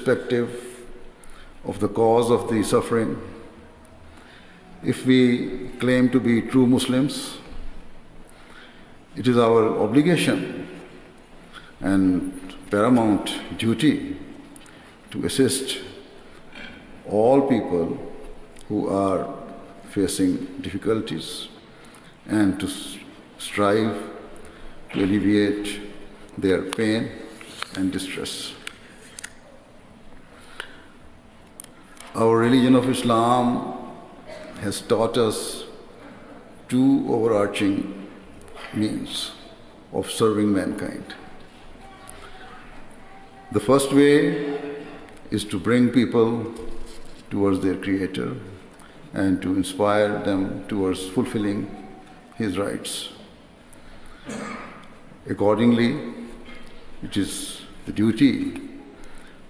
irrespective of the cause of the suffering. If we claim to be true Muslims, it is our obligation and paramount duty to assist all people who are facing difficulties and to strive to alleviate their pain and distress. Our religion of Islam has taught us two overarching means of serving mankind. The first way is to bring people towards their Creator and to inspire them towards fulfilling His rights. Accordingly, it is the duty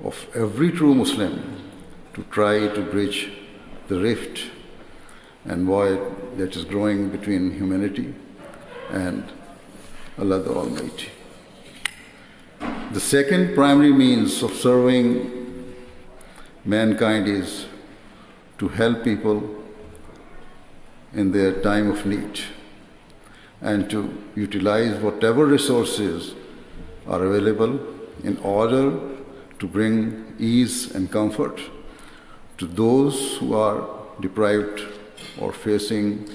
of every true Muslim to try to bridge the rift and void that is growing between humanity and Allah the Almighty. The second primary means of serving mankind is to help people in their time of need and to utilize whatever resources are available in order to bring ease and comfort to those who are deprived or facing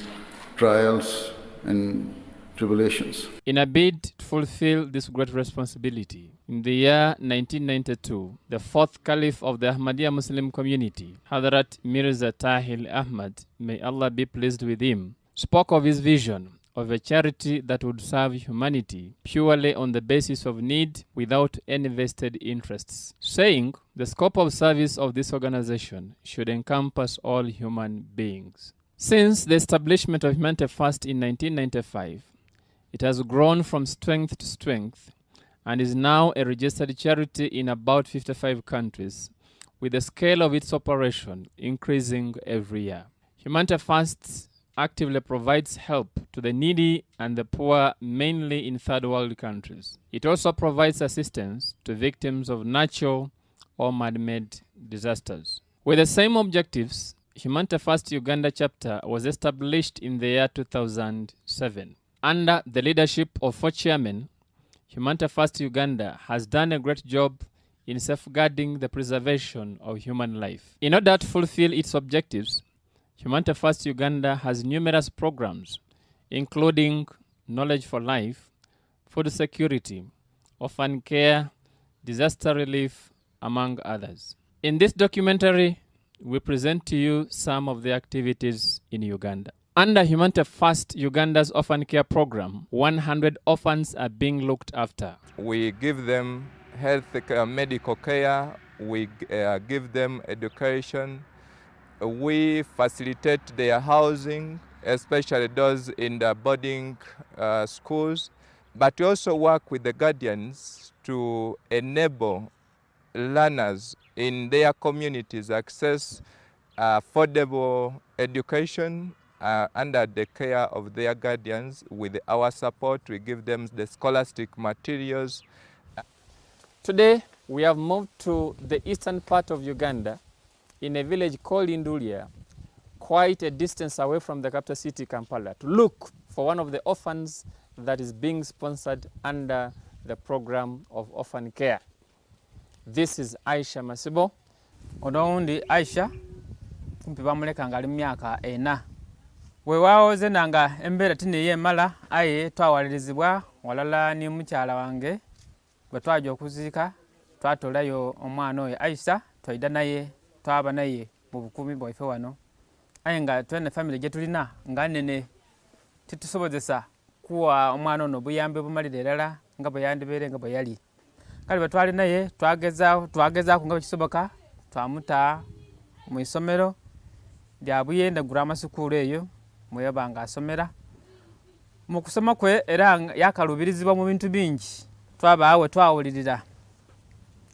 trials and tribulations. In a bid to fulfill this great responsibility, in the year 1992, the fourth Caliph of the Ahmadiyya Muslim community, Hadrat Mirza Tahir Ahmad, may Allah be pleased with him, spoke of his vision of a charity that would serve humanity purely on the basis of need without any vested interests, saying the scope of service of this organization should encompass all human beings. Since the establishment of Humanity First in 1995, it has grown from strength to strength and is now a registered charity in about 55 countries, with the scale of its operation increasing every year. Humanity First actively provides help to the needy and the poor, mainly in third world countries. It also provides assistance to victims of natural or man-made disasters. With the same objectives, Humanity First Uganda chapter was established in the year 2007. Under the leadership of 4 chairmen, Humanity First Uganda has done a great job in safeguarding the preservation of human life. In order to fulfill its objectives, Humanity First Uganda has numerous programs, including Knowledge for Life, food security, orphan care, disaster relief, among others. In this documentary, we present to you some of the activities in Uganda. Under Humanity First Uganda's orphan care program, 100 orphans are being looked after. We give them health care, medical care, we give them education, we facilitate their housing, especially those in the boarding schools, but we also work with the guardians to enable learners in their communities access affordable education under the care of their guardians. With our support, we give them the scholastic materials. Today, we have moved to the eastern part of Uganda in a village called Indulia, quite a distance away from the capital city, Kampala, to look for one of the orphans that is being sponsored under the program of orphan care. This is Aisha Masibo. Odoundi Aisha, mpibamuleka ngali myaka 4. Weewaawo ze nanga embeera tineye mala aye twawalirizibwa walala ni mukyala wange bwe twaja okuziika twatolayo omwana oyo Aisha twaida naye twaba naye mu bukumi bwaife wano aye nga twene family gye tulina nga nene titusobozesa kuwa omwana ono buyambi bumalire erala nga bwe yandibeere nga bwe yali kale bwe twali naye twagezaako nga bwe kisoboka twamuta mu isomero lya Buyenda Grammar School eyo mweba nga asomera mu kusoma kwe era yakalubirizibwa mu bintu bingi twabaawe twawulirira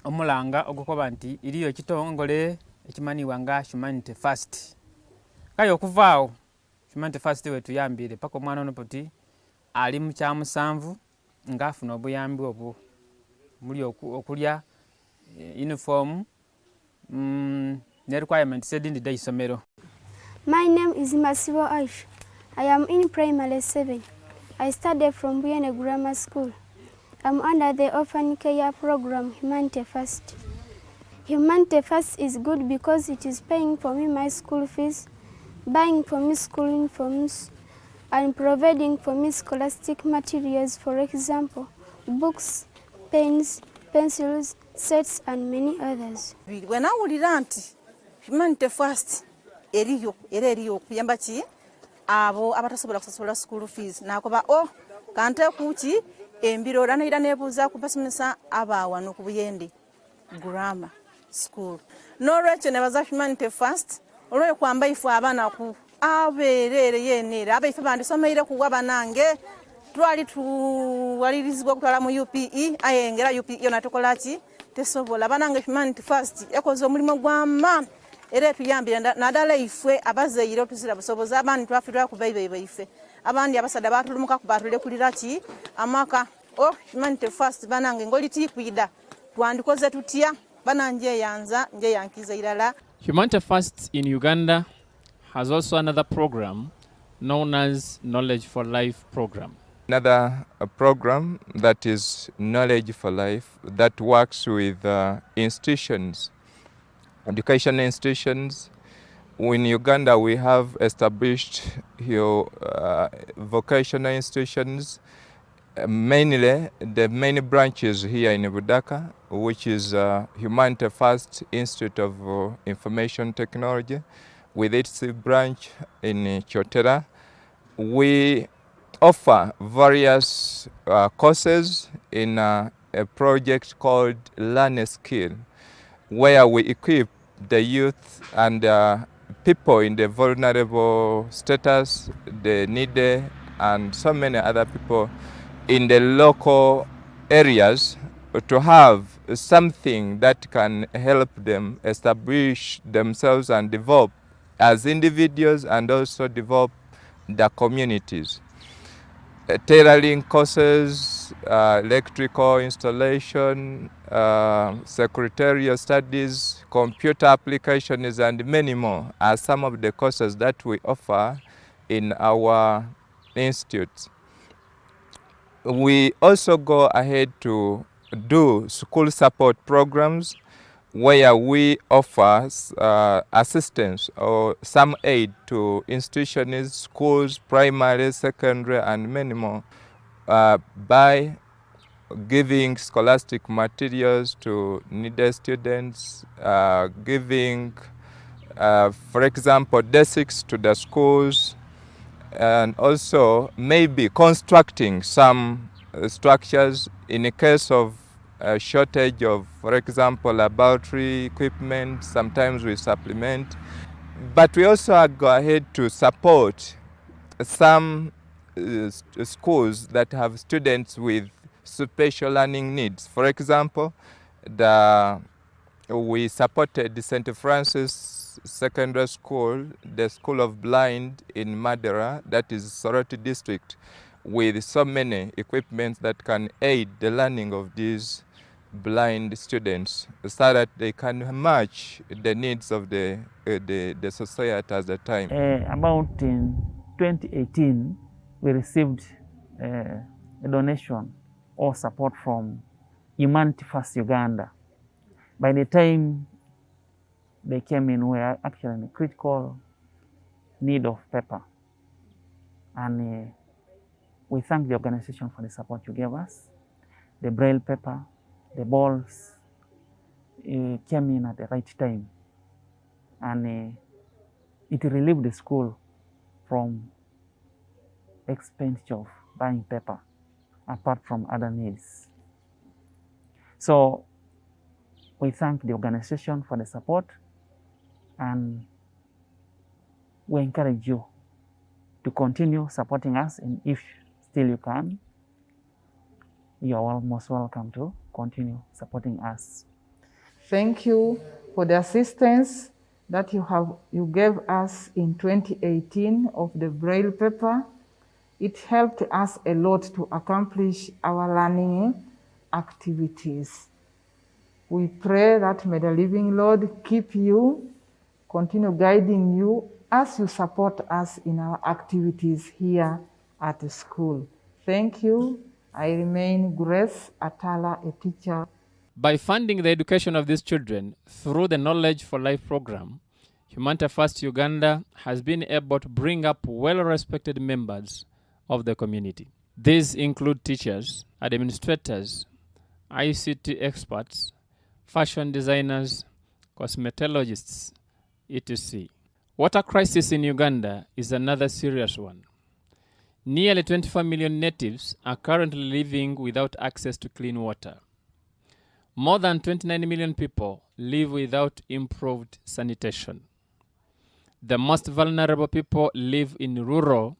omulanga ogukoba nti iliyo ekitongole ekimaniwa nga Humanity First. Kale okuvaawo Humanity First we tuyambire paka omwana ono poti ali mu kya 7 nga afuna obuyambi obwo muli okulya uniform ne requirements edindidde isomero. My name is Masibo Aish. I am in primary 7. I study from Buyene Grammar School. I'm under the orphan care program Humanity First. Humanity First is good because it is paying for me my school fees, buying for me school uniforms, and providing for me scholastic materials, for example, books, pens, pencils, sets, and many others. When I would rant, Humanity First, eriyo okuyamba ki abo abatasobola kusosola school fees nakoba kante kuki embiro naira nebuuza ku basomesa abawano ku Buyende Grammar School n'olwekyo ne baza Humanity First olwo kwamba ifu abana ku abeerere yenere abaife bandisomeire kuwa banange twali tuwalirizibwa kutwala mu UPE ayengera UPE yona tukola ki tesobola banange Humanity First yakoze omulimu gw'amaani era tuyambira nadala ifwe abazeire otuzira busobozi abandi twafirwa ku baibe ife abandi abasada batulumuka ku batule kulira ki amaka Humanity First banange ngoli tikwida twandikoze tutya bananje yanza nje yankiza irala. Humanity First in Uganda has also another program known as Knowledge for Life program. Another program that is Knowledge for Life that works with institutions, education institutions. In Uganda, we have established vocational institutions, mainly the main branches here in Budaka, which is Humanity First Institute of Information Technology, with its branch in Chotera. We offer various courses in a project called Learn a Skill, where we equip the youth and people in the vulnerable status, the needy, and so many other people in the local areas to have something that can help them establish themselves and develop as individuals and also develop the communities. Tailoring courses, electrical installation, secretarial studies, computer applications, and many more are some of the courses that we offer in our institute. We also go ahead to do school support programs where we offer assistance or some aid to institutions, schools, primary, secondary, and many more by giving scholastic materials to needy students, giving, for example, desks to the schools, and also maybe constructing some structures in a case of a shortage of, for example, laboratory equipment. Sometimes we supplement, but we also go ahead to support some schools that have students with special learning needs. For example, we supported the St. Francis Secondary School, the School of Blind in Madera, that is Soroti district, with so many equipments that can aid the learning of these blind students so that they can match the needs of the society at the time. About in 2018, we received a donation or support from Humanity First Uganda. By the time they came in, we were actually in critical need of paper. And we thank the organization for the support you gave us. The braille paper, the balls came in at the right time. And it relieved the school from expenditure of buying paper, apart from other needs. So we thank the organization for the support, and we encourage you to continue supporting us, and if still you can, you are most welcome to continue supporting us. Thank you for the assistance that you gave us in 2018 of the braille paper. It helped us a lot to accomplish our learning activities. We pray that may the living Lord keep you, continue guiding you as you support us in our activities here at the school. Thank you. I remain Grace Atala, a teacher. By funding the education of these children through the Knowledge for Life program, Humanity First Uganda has been able to bring up well-respected members of the community. These include teachers, administrators, ICT experts, fashion designers, cosmetologists, etc. Water crisis in Uganda is another serious one. Nearly 24 million natives are currently living without access to clean water. More than 29 million people live without improved sanitation. The most vulnerable people live in rural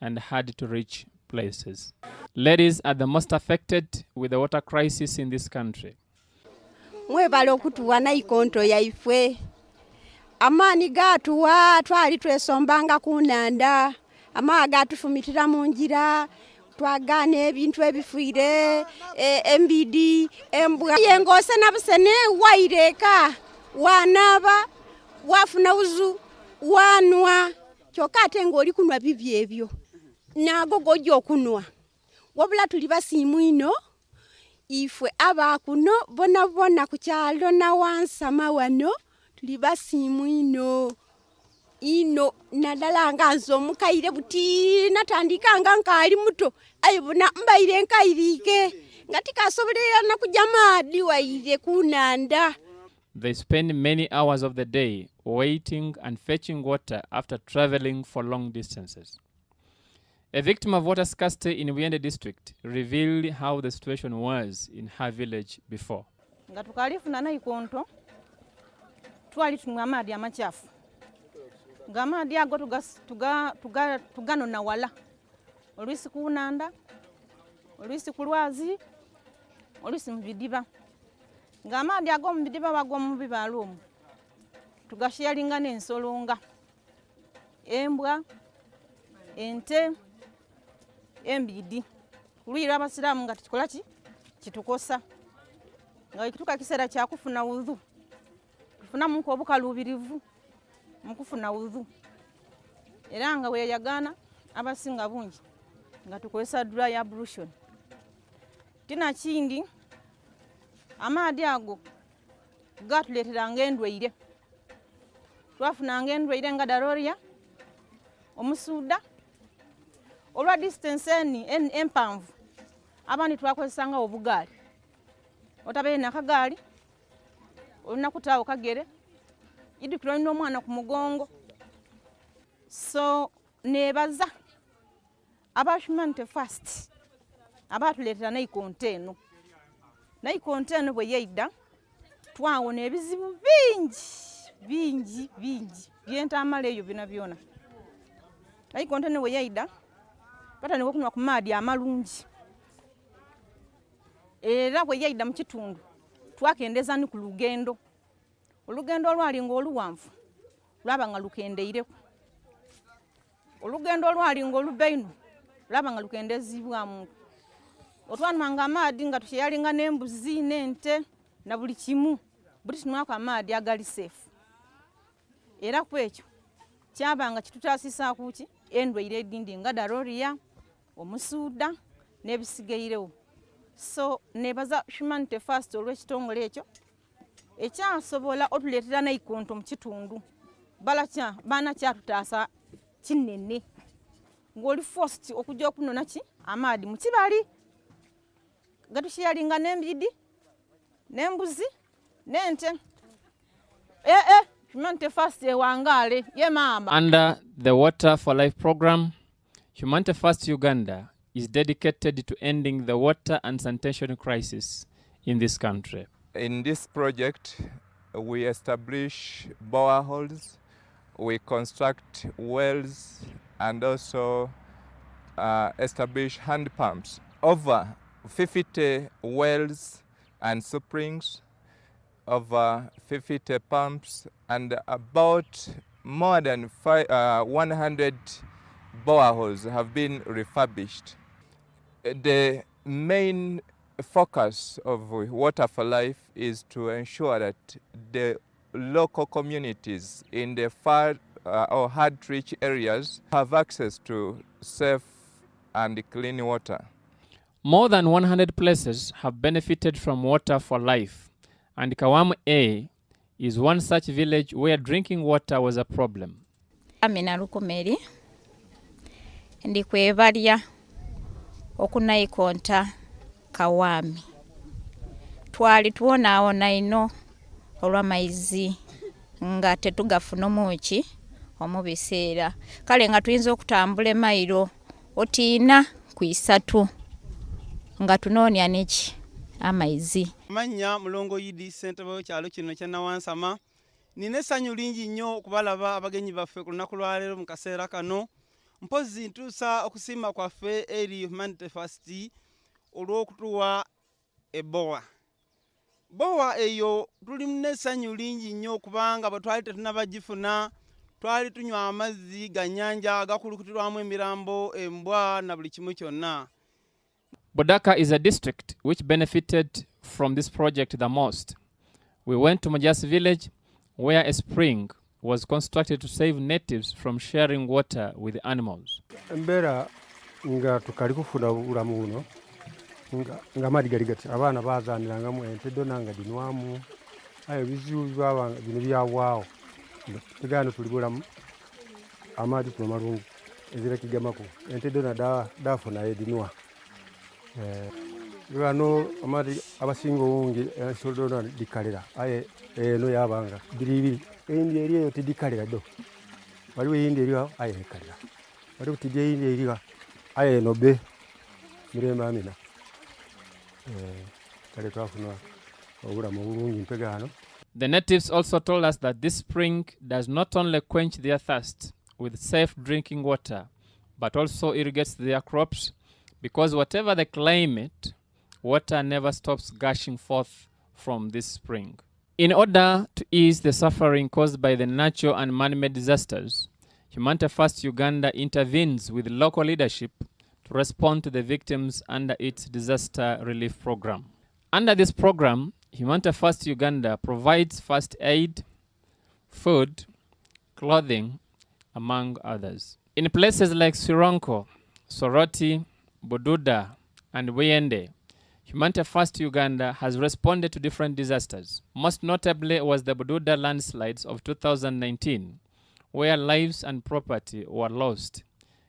and hard-to-reach places. Ladies are the most affected with the water crisis in this country. Mwebala okutuwa naikonto yaifwe. Amani gatuwa twali twesombanga kunanda. Ama gatufumitira mu njira. Twagane ebintu ebifuire, MBD, embwa. Yengose nabusene waireka. Wanaba, wafuna uzu, wanwa. Kyokate ng'oli kunwa bibi ebyo. Nago gojja okunwa. Wabula tuli basiimu ino. Ifwe abakuno bona ku kyalo na wansama wano tuli basiimu ino nadala nga nzo mukaire buti natandikanga nkali muto ayibona mbaire nkairike ngati kasobolera na kujamadi waire kunanda. They spend many hours of the day waiting and fetching water after traveling for long distances. A victim of water scarcity in Uganda district revealed how the situation was in her village before. Nga tukalifuna naikonto twali tunywa amadi amachafu. Nga amadi ago tuganona wala. Oluisi kunanda, oluisi kulwazi, oluisi mubidiba. Nga amadi ago mubidiba bagwa mu bibalo omwo. Tugasharinga n'ensolonga. Embwa, ente, MBD. Kulwira abasiramu nga tukikola kitukosa. Nga ikituka kisera kya kufuna udhu. Tufuna munku obukalubirivu. Mukufuna udhu. Era nga we yagana abasinga bungi nga tukozesa dry ablution. Tina kindi amadi ago gatuletera endwaire. Twafuna endwaire nga daloria, omusuda, olwa distance empanvu abandi twakozesanga obugaali. Otabe na kagaali olina kutaawo kagere idukiro n'omwana ku mugongo. So nebaza aba Humanity First abatuletera naikonto eno. Naikonto eno bwe yaida twawona ebizibu bingi byentamala eyo byona. Naikonto eno bwe yaida batandika okunywa ku maadi amalungi. Era bwe yaida mu kitundu twakendeza ni ku lugendo. Olugendo olwali ng'oluwanvu lwaba nga lukendeireko. Olugendo olwali ng'olubeinu lwaba nga lukendezibwamu. Otwanwanga amaadi nga tukyalinga n'embuzi n'ente na buli kimu buli tunwako amaadi agali safe. Era kwekyo kyabanga kitutaasisa kuki endwaire edindi nga daloria, omusuda n'ebisigairewo. So nebaza Humanity First olw'ekitongole ekyo ekyasobola otuletera naikonto mu kitundu. Baana kyatutaasa kinene. Ng'oli first okujja okunona amaadi mu kibali. Gatusharinga n'embidi, n'embuzi, n'ente. Humanity First ewangale ye mama. Under the Water for Life program, Humanity First Uganda is dedicated to ending the water and sanitation crisis in this country. In this project, we establish boreholes, we construct wells, and also establish hand pumps. Over 50 wells and springs, over 50 pumps, and about more than 100 boreholes have been refurbished. The main focus of Water for Life is to ensure that the local communities in the far or hard-to-reach areas have access to safe and clean water. More than 100 places have benefited from Water for Life, and Kawam A is one such village where drinking water was a problem. Amina Lukumeri ndi kwebalya okunaikonta Kawami. Twali tuwona ino olw'amaizi nga tetugafuna omuki omubiseera. Kale nga tuyinza okutambula emailo otiina ku 3 nga tunoonya neki amaizi. Manya mulongo yidi ssentebe w'ekyalo kino kya Nawansama. Nina essanyu lingi nnyo okubalaba abagenyi baffe ku lunaku lwa leero mu kaseera kano. Mpozi ntuusa okusiima kwaffe eri Humanity First olw'okutuwa ebbowa. Bowa eyo tuli n'essanyu lingi nnyo kubanga bwe twali tetunnabagifuna twali tunywa amazzi ga nnyanja agakulukutirwamu emirambo, embwa na buli kimu kyonna. Bodaka is a district which benefited from this project the most. We went to Majas village where a spring was constructed to save natives from sharing water with animals. Mbera nga tukali kufuna bulamu buno nga maadi gali gati abaana baazanirangamu ente dona nga dinwamu ayo bizibu byabanga bino byawaawo tegano tuli bulamu amaadi kuno malungi ezira kigamako ente dona dafuna edinwa bano amaadi abasinga obungi dona dikalira aye eno yabanga biribiri eyindi eri eyo tidikalira do waliwo eyindi eriwo aye ekalira waliwo tidya eyindi eriwa aye enobe mirembe Amina. The natives also told us that this spring does not only quench their thirst with safe drinking water, but also irrigates their crops, because whatever the climate, water never stops gushing forth from this spring. In order to ease the suffering caused by the natural and man-made disasters, Humanity First Uganda intervenes with local leadership to respond to the victims under its disaster relief program. Under this program, Humanity First Uganda provides first aid, food, clothing, among others. In places like Sironko, Soroti, Bududa, and Weyende, Humanity First Uganda has responded to different disasters. Most notably was the Bududa landslides of 2019, where lives and property were lost.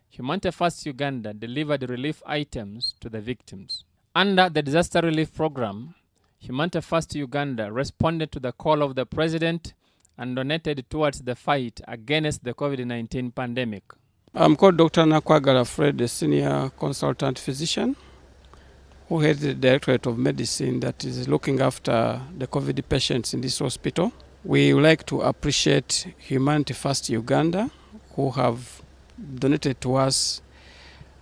Humanity First Uganda delivered relief items to the victims. Under the disaster relief program, Humanity First Uganda responded to the call of the president and donated towards the fight against the COVID-19 pandemic. I'm called Dr. Nakwagala Fred, a senior consultant physician who heads the Directorate of Medicine that is looking after the COVID patients in this hospital. We would like to appreciate Humanity First Uganda, who have donated to us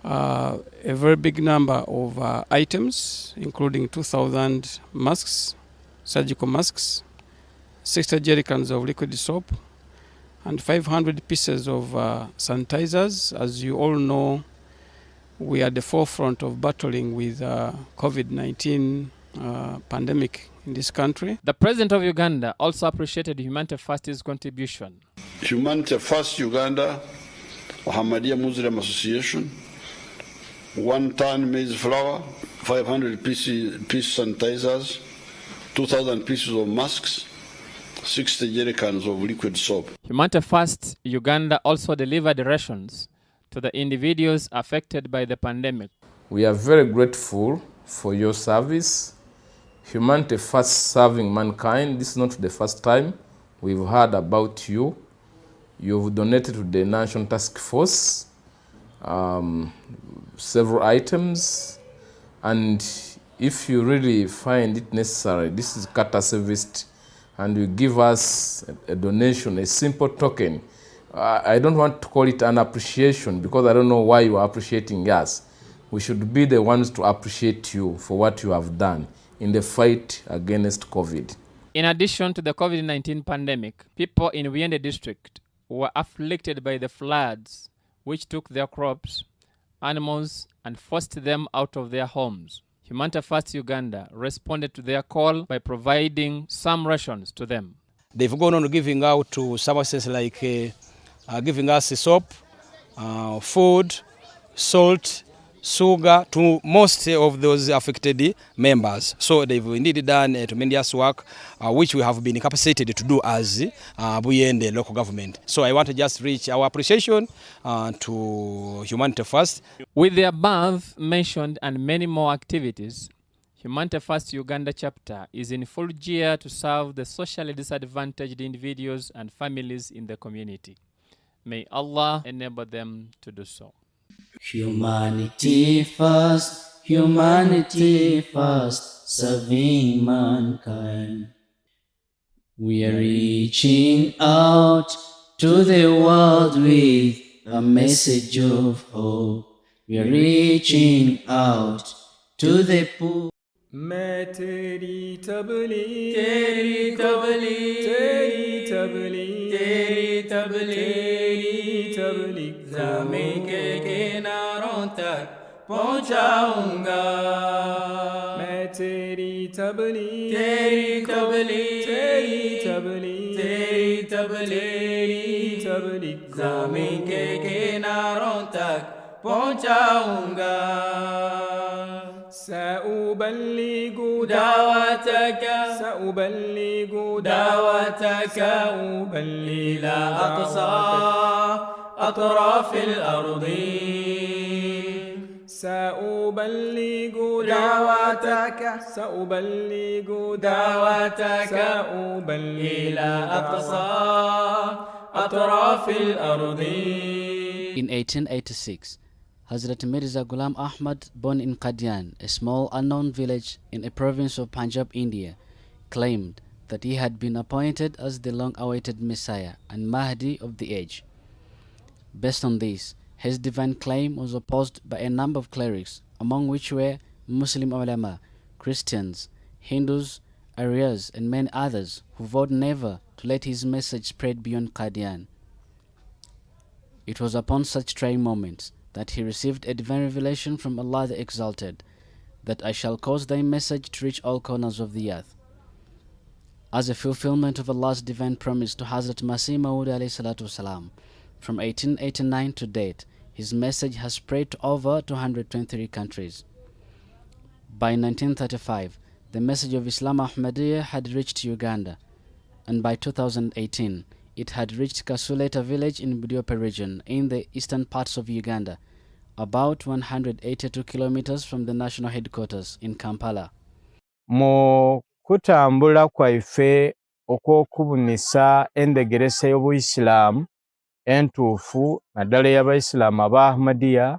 a very big number of items, including 2,000 masks, surgical masks, 60 jerrycans of liquid soap, and 500 pieces of sanitizers. As you all know, we are at the forefront of battling with COVID-19 pandemic in this country. The President of Uganda also appreciated Humanity First's contribution. Humanity First Uganda, Ahmadiyya Muslim Association, 1 ton maize flour, 500 piece sanitizers, 2,000 pieces of masks, 60 jerrycans of liquid soap. Humanity First Uganda also delivered rations to the individuals affected by the pandemic. We are very grateful for your service. Humanity First serving mankind. This is not the first time we've heard about you. You've donated to the National Task Force several items, and if you really find it necessary, this is courtesy visit, and you give us a donation, a simple token. I don't want to call it an appreciation because I don't know why you are appreciating us. We should be the ones to appreciate you for what you have done in the fight against COVID. In addition to the COVID-19 pandemic, people in Weyende district were afflicted by the floods which took their crops, animals, and forced them out of their homes. Humanity First Uganda responded to their call by providing some rations to them. They've gone on giving out to services like giving us soap, food, salt, sugar to most of those affected members. So they've indeed done tremendous work, which we have been capacitated to do as Buyende local government. So I want to just reach our appreciation to Humanity First. With the above mentioned and many more activities, Humanity First Uganda chapter is in full gear to serve the socially disadvantaged individuals and families in the community. May Allah enable them to do so. Humanity first, serving mankind. We are reaching out to the world with a message of hope. We are reaching out to the poor. मैं तेरी तबलीग तेरी तबलीग तेरी तबलीग तेरी तबलीग तेरी तबलीग ज़मीन के किनारों तक पहुंचाऊंगा मैं तेरी तबलीग तेरी तबलीग तेरी तबलीग तेरी तबलीग तेरी तबलीग ज़मीन के किनारों तक पहुंचाऊंगा سأبلغ دعوتك سأبلغ دعوتك إلى أقصى أطراف الأرض سأبلغ دعوتك سأبلغ دعوتك إلى أقصى أطراف الأرض. In 1886, Hazrat Mirza Ghulam Ahmad, born in Qadian, a small unknown village in a province of Punjab, India, claimed that he had been appointed as the long-awaited Messiah and Mahdi of the age. Based on this, his divine claim was opposed by a number of clerics, among which were Muslim ulama, Christians, Hindus, Aryas, and many others who vowed never to let his message spread beyond Qadian. It was upon such trying moments that he received a divine revelation from Allah the Exalted, that I shall cause thy message to reach all corners of the earth. As a fulfillment of Allah's divine promise to Hazrat Masih Maud alayhi salatu wasalam, from 1889 to date, his message has spread to over 223 countries. By 1935, the message of Islam Ahmadiyya had reached Uganda, and by 2018, it had reached Kasuleta village in Budiope region in the eastern parts of Uganda, about 182 kilometers from the national headquarters in Kampala. Mu kutambula kwaife okw'okubunisa endegeresa y'Obuyisiraamu entuufu naddala y'Abayisiraamu aba Ahmadiyya,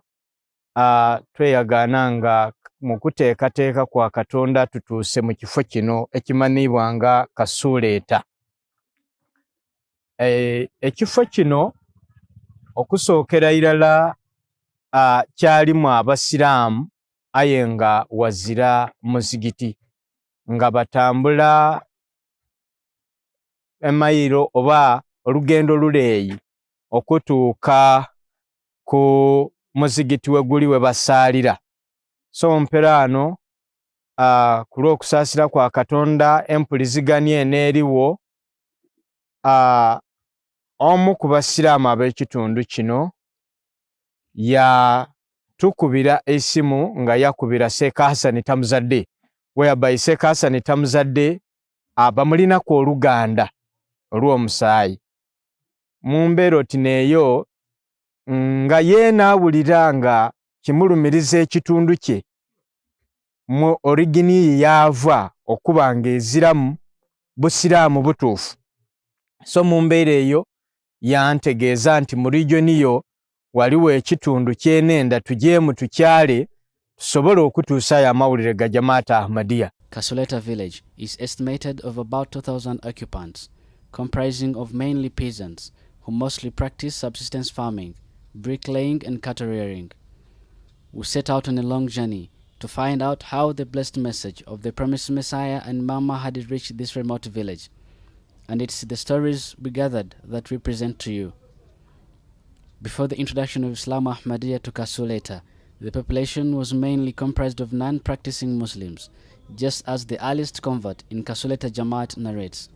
tweyagaana nga mu kuteekateeka kwa Katonda tutuuse mu kifo kino ekimanyiibwa nga Kasuleeta. Ekifo kino okusookera irala kyalimu Abasiraamu aye nga wazira muzigiti, nga batambula emayiro oba olugendo luleeyi okutuuka ku muzigiti we guli we basaalira. So mperano ku lw'okusaasira kwa Katonda empuliziganya eneeriwo, omu ku Basiraamu ab'ekitundu kino yatukubira esimu nga yakubira Sheikh Hassan Tamuzadde, whereby Sheikh Hassan Tamuzadde bamulinako oluganda olw'omusaayi. Mu mbeera oti neeyo nga ye n'awulira nga kimulumiriza ekitundu kye mu origini yaava okuba ng'eziramu Busiraamu butuufu. So mu mbeera eyo yantegeeza nti mu regioni yo waliwo ekitundu kyenenda tugyemu tukyale tusobole okutuusayo amawulire ga Jamaata Ahmadiyya. Kasuleta village is estimated of about 2,000 occupants, comprising of mainly peasants who mostly practice subsistence farming, bricklaying and cattle rearing. We set out on a long journey to find out how the blessed message of the promised Messiah and Mama had reached this remote village. And it's the stories we gathered that we present to you. Before the introduction of Islam Ahmadiyya to Kasuleta, The population was mainly comprised of non-practicing Muslims, just as the earliest convert in Kasuleta Jamaat narrates.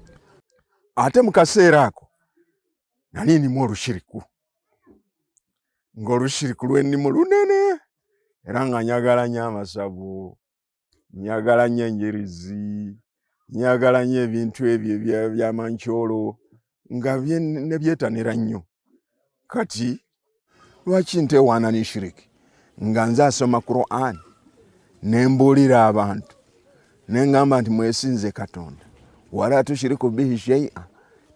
Ate mu kaseera ako nali ndimu olushiriku ng'olushiriku lwennimu lunene era nga nyagala nnyo amasavu, nyagala nnyo enjirizi, nyagala nnyo ebintu ebyo by'amankyolo nga ne byetanira nnyo. Kati lwaki nteewaana ne shiriki nga nze asoma Quran ne mbuulira abantu ne ngamba nti mwesinze Katonda wala tushiriku bihi shay'a,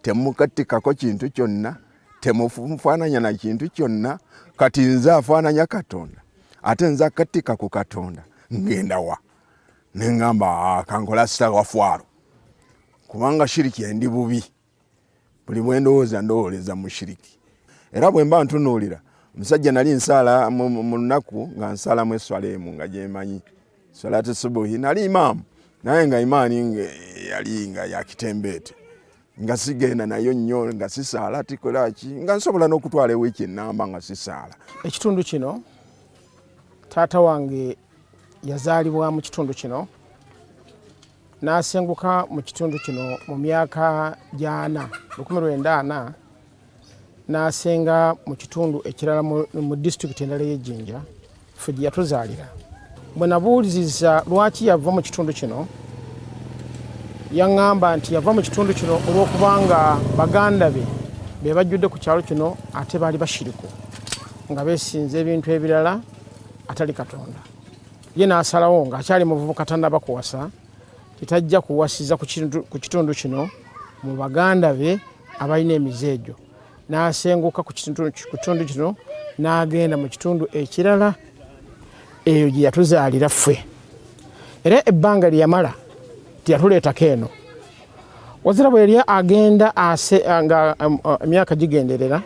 temukattikako kintu kyonna, temufaananya na kintu kyonna. Kati nze afaananya Katonda ate nze akattika ku Katonda ngenda wa ne ngamba kankola astaghfar kubanga shiriki endi bubi, buli bwe ndowooza mu shiriki. Era bwe mba ntunuulira omusajja nali nsala mu nnaku nga nsala mu eswalemu nga gyemanyi salatu subuhi, nali imaamu naye nga imaani yali nga yakitembeete nga sigenda nayo nnyo nga sisaala tikolaki nga nsobola n'okutwala ewiiki ennamba nga sisaala. Ekitundu kino taata wange yazaalibwa mu kitundu kino n'asenguka mu kitundu kino mu myaka gya 1940 n'asenga mu kitundu ekirala mu disitulikiti endala y'Ejjinja ffe gye yatuzaalira. Bwe nabuuliriza lwaki yava mu kitundu kino yaŋŋamba nti yava mu kitundu kino olw'okubanga baganda be bajjudde ku kyalo kino ate baali bashiriku nga beesinza ebintu ebirala atali Katonda. Ye n'asalawo ng'akyali muvubuka tannaba kuwasa kitajja kuwasiza ku kitundu kino mu baganda be abalina emizeejo. N'asenguka ku kitundu kino n'agenda mu kitundu ekirala eyo gye yatuzaalira ffe. Era ebbanga lye yamala teyatuleetako eno. Wazira bwe yali agenda nga emyaka gigenderera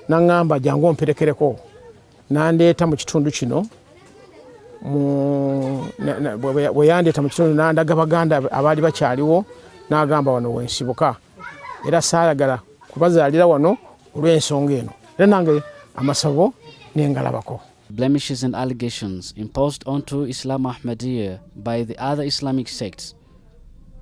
n'aŋŋamba jangu omperekereko n'andeeta mu kitundu kino. Bwe yandeeta mu kitundu n'andaga baganda abaali bakyaliwo n'agamba wano wensibuka era saayagala kubazaalira wano olw'ensonga eno. Era nange amasabo n'engalabako. Blemishes and allegations imposed onto Islam Ahmadiyya by the other Islamic sects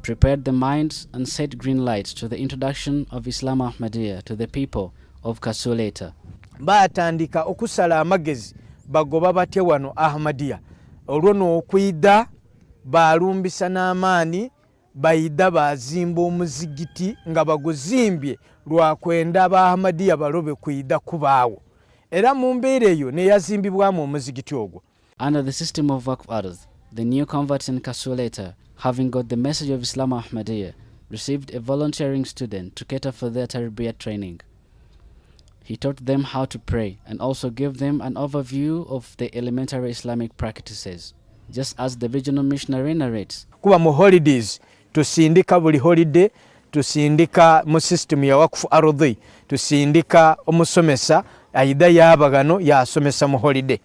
prepared the minds and set green lights to the introduction of Islam Ahmadiyya to the people of Kasuleta. Baatandika okusala amagezi bagoba batya wano Ahmadiyya. Olwo n'okwida baalumbisa n'amaani bayida baazimba omuzigiti nga baguzimbye lwakwenda ba Ahmadiyya balobe kwida kubaawo. Era mu mbeera eyo ne yazimbibwamu omuzigiti ogwo. Under the system of Waqf Ardh, the new converts in Kasuleta, having got the message of Islam Ahmadiyya, received a volunteering student to cater for their tarbiyat training. He taught them how to pray and also gave them an overview of the elementary Islamic practices, just as the regional missionary narrates. Kuba mu holidays tusindika buli holiday, tusindika mu system ya Waqf Ardh, tusindika omusomesa aida yabagano yasomesa mu holiday.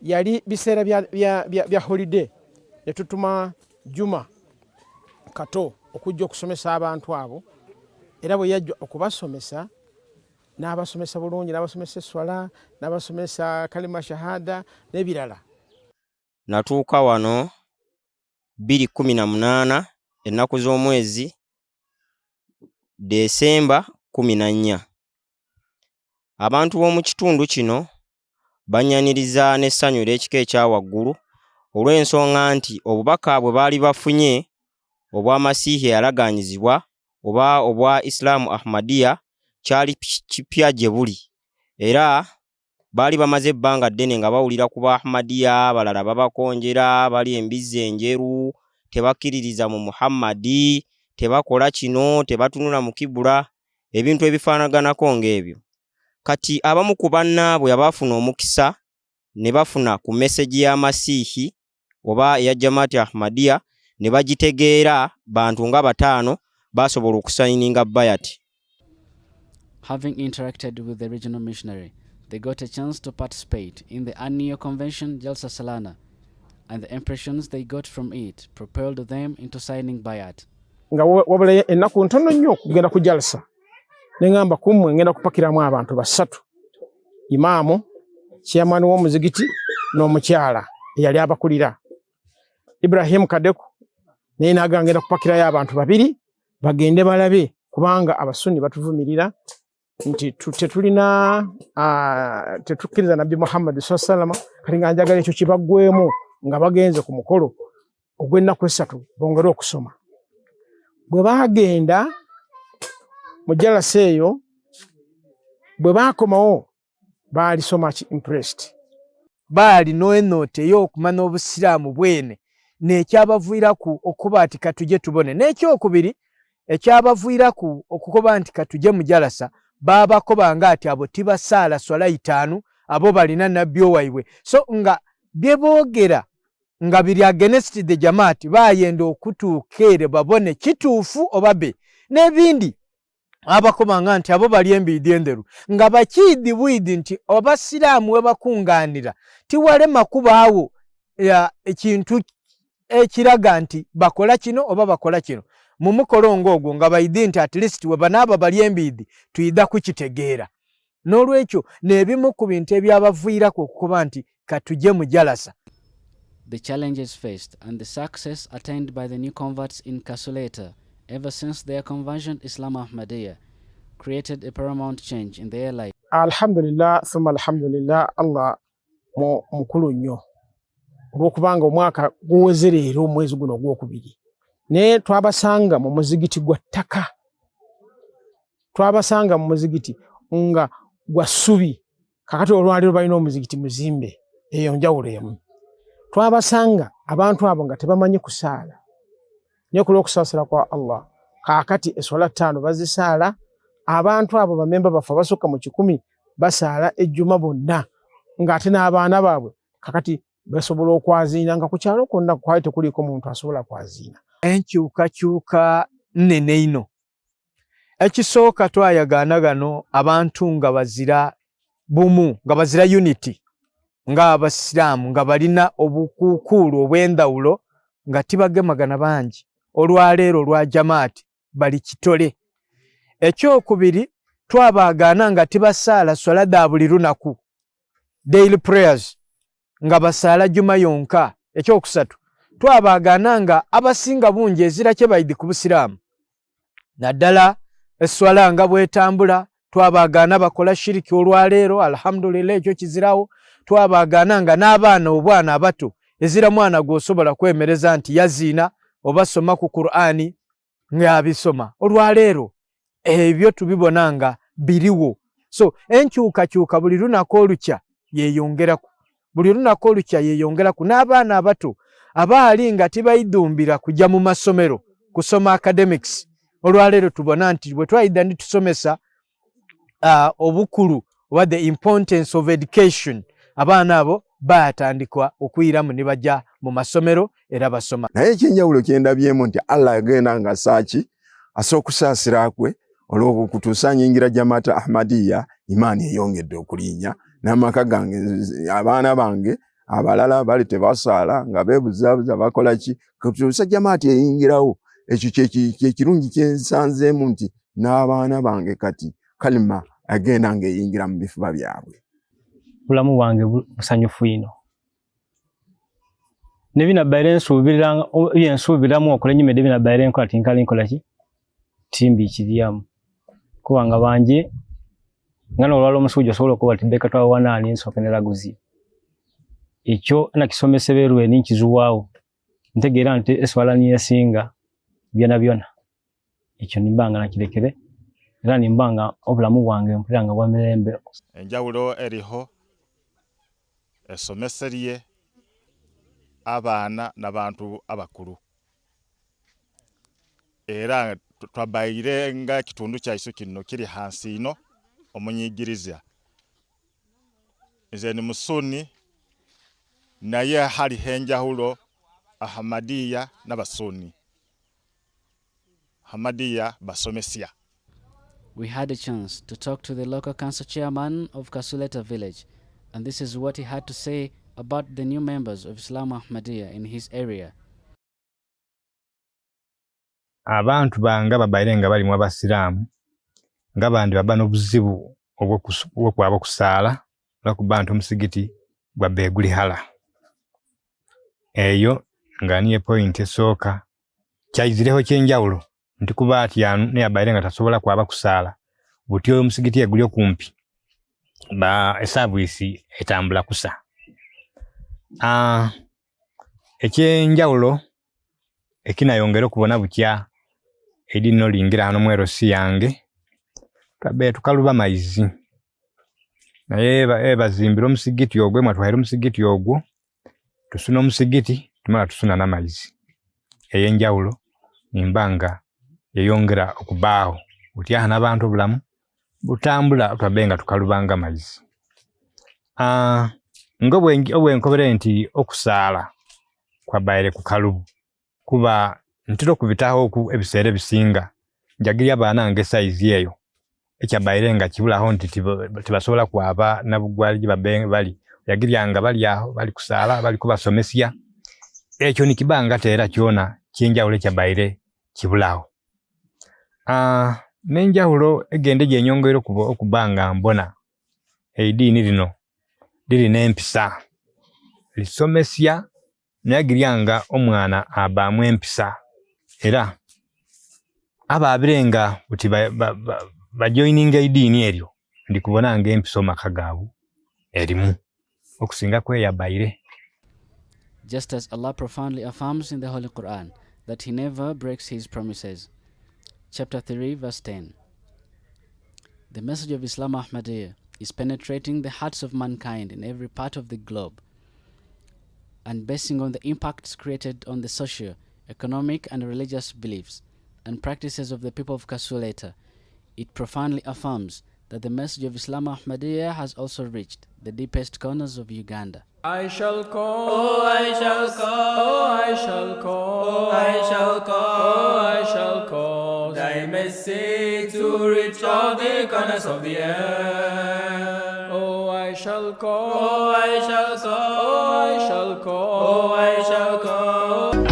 Yali biseera bya holiday yatutuma Juma Kato okujja okusomesa abantu abo, era bwe yajja okubasomesa n'abasomesa bulungi, n'abasomesa swala, n'abasomesa kalima shahada n'ebirala. Natuuka wano 2018 ennaku z'omwezi Desemba 14. Abantu b'omu kitundu kino banyaniriza n'essanyu ly'ekika ekya waggulu olw'ensonga nti obubaka bwe baali bafunye obw'amasiihi eyalagaanyizibwa oba obwa Islamu Ahmadiyya kyali kipya gye buli, era baali bamaze ebbanga ddene nga bawulira ku ba Ahmadiyya, balala babakonjera, bali embizzi enjeru, tebakkiririza mu Muhammadi, tebakola kino, tebatunula mu kibula, ebintu ebifaanaganako ng'ebyo. Kati abamu ku bannaabwe abaafuna omukisa ne bafuna ku meseji y'amasiihi oba eya Jamaati Ahmadiyya ne bagitegeera, bantu nga 5 basobola okusayininga bayati. Having interacted with the regional missionary, they got a chance to participate in the annual convention Jalsa Salana, and the impressions they got from it propelled them into signing bayat. Nga wabula ennaku ntono nnyo okugenda ku Jalsa. Nengamba kumwe ngenda kupakiramu abantu 3. Imaamu, chairman w'omuzigiti, n'omukyala eyali abakulira Ibrahim Kadeku naye n'agangera kupakirayo abantu babiri bagende balabe kubanga abasunni batuvumirira nti tetulina tetukkiriza Nabbi Muhammad sallallahu alaihi wasallam kati nga njagala ekyo kibaggwemu nga bagenze ku mukolo ogw'ennaku 3 bongere okusoma. Bwe bagenda mu jalasa eyo bwe bakomawo baali so much impressed. Baali noenote ey'okumanya obusiraamu bwene n'ekyabaviiraku okuba ati katuje tubone. N'ekyokubiri ekyabaviiraku okukoba nti katuje mu jalasa baabakobanga ati abo tibasaala swala 5 abo balina nabbi owaibwe. So nga byeboogera nga biri against the jamaati baayenda okutuukeere babone kituufu obabe n'ebindi abakobanga nti abo bali embiidi enderu nga bakiidi bwidi nti abasiraamu we bakungaanira tiwalema kubaawo ekintu ekiraga nti bakola kino oba bakola kino mu mukolongo ogwo nga baidi nti at least we banaaba bali embiidi tuyida kukitegeera. N'olwekyo n'ebimu ku bintu ebyabaviirako okukuba nti katuje mu jalasa. The challenges faced and the success attained by the new converts in Kasuleta ever since their conversion to Islam Ahmadiyya created a paramount change in their life. Alhamdulillah thumma alhamdulillah, Allah mukulu nnyo olw'okubanga omwaka guwezerera omwezi guno ogwokubiri naye twabasanga mu muzigiti gwa ttaka, twabasanga mu muzigiti nga gwa ssubi, kakati olwaliro balina omuzigiti muzimbe eyo njawulo emu. Twabasanga abantu abo nga tebamanyi kusaala naye kulw'okusaasira kwa Allah kakati eswala 5 bazisaala. Abantu abo bamemba bafe basukka mu 10 basaala ejjuma bonna ng'ate n'abaana baabwe kakati basobola okwaziina nga ku kyalo kwonna kwali tekuliko muntu asobola kwaziina. Enkyukakyuka nnene ino. Ekisooka twayagaana gano abantu nga bazira bumu, nga bazira unity, nga abasiraamu nga balina obukuukuulu obw'endawulo nga tibagemagana bangi. Olwaleero lwa jamaati bali kitole. Ekyokubiri twabagaana nga tibasaala swala da buli lunaku, daily prayers, nga basaala juma yonka. Ekyokusatu twabagaana nga abasinga bungi ezira kye bayidi ku busiraamu naddala eswala nga bwetambula twabagaana bakola shiriki. Olwaleero alhamdulillah ekyo kizirawo. Twabagaana nga n'abaana obwana abato ezira mwana gw'osobola kwemereza nti yaziina oba soma ku Qur'ani ng'abisoma. Olwaleero ebyo tubibona nga biriwo. So enkyukakyuka buli lunaku olukya yeeyongeraku, buli lunaku olukya yeeyongeraku. N'abaana abato abaali nga tibayidumbira kujja mu masomero kusoma academics, olwaleero tubona nti bwe twayidda ndi tusomesa obukulu oba the importance of education, abaana abo batandikwa okuyiramu ne bajja mu masomero era basoma. Naye ekyenjawulo kyendabyemu nti Allah agenda nga saaki asookusaasira kwe olw'okutuusa nyingira Jamaata Ahmadiyya imaani eyongedde okulinnya n'amaka gange abaana bange abalala bali tebasaala nga beebuzaabuza bakola ki kutuusa Jamaati eyingirawo. Ekyo kyekirungi kyensanzeemu nti n'abaana bange kati kalima agenda ng'eyingira mu bifuba byabwe. Bulamu bwange busanyufu ino nebinabaire nsuubiramu okola enyumedde binabaire nkola tinkali nkola ki timbiikiryamu kubanga banje nga n'olwala omusujja osobola okuba ti beka twawanaani nsooke ne laguzi ekyo nakisomesebwa ni nkizuwaawo ntegeera nti eswala niyo esinga byona byona ekyo nimbanga nakirekere era nimbanga obulamu bwange mpulira nga bwa mirembe. Enjawulo eriho esomeserye abaana n'abantu abakulu era twabaire nga kitundu kyaisu kino kiri hansi ino omunyigiriza. Nze ni Musunni naye haliho enjawulo Ahmadiyya n'Abasunni. Ahmadiyya basomesya. We had a chance to talk to the local council chairman of Kasuleta village, and this is what he had to say about the new members of Islam Ahmadiyya in his area. Abantu banga babaire nga bali mu abasiraamu nga bandi baba n'obuzibu obw'okwaba kusaala lwakuba nti omusigiti gwa Begulihala. Eyo nga niye point esooka kyayizireho kyenjawulo nti kuba ati ne yabaire nga tasobola kwaba kusaala buti oyo musigiti eguli okumpi ba service etambula kusa. Ekyenjawulo ekinayongera okubona butya edi no lingira hano mwerosi yange twabe tukaluba maizi naye bazimbira omusigiti ogwe mwatwahira omusigiti ogwo tusuna omusigiti tumala tusuna n'amaizi eyenjawulo nimbanga yeyongera okubaawo butya n'abantu obulamu butambula twabenga tukalubanga maizi. Obwenkobere nti okusaala kwabaire ku kalubu kuba ntiro kubitaho ku ebiseera bisinga njagirya abaana nge size eyo ekyabaire nga kibulaho nti tibasobola kwaba nabugwali bali yagiryanga bali aho bali kusaala bali kubasomesya ekyo nikibanga teera kyona kyenjawulo ekyabaire kibulaho. N'enjawulo egende gyenyongera okubanga mbona eidiini lino lirina empisa lisomesya nagiryanga omwana abaamu empisa era abaabirenga buti bajoininga eidiini eryo ndikubona nga empisa omaka gaabwe erimu okusinga kweyabaire. Just as Allah profoundly affirms in the Holy Quran that He never breaks His promises. Chapter 3, verse 10. The message of Islam Ahmadiyya is penetrating the hearts of mankind in every part of the globe and basing on the impacts created on the social, economic and religious beliefs and practices of the people of Kasuleta. It profoundly affirms that the message of Islam Ahmadiyya has also reached the deepest corners of Uganda. I shall call, oh I shall call, oh I shall call, oh I shall call, oh I shall call thy message to reach all the corners of the earth. Oh I shall call, oh I shall call, oh I shall call, oh I shall call.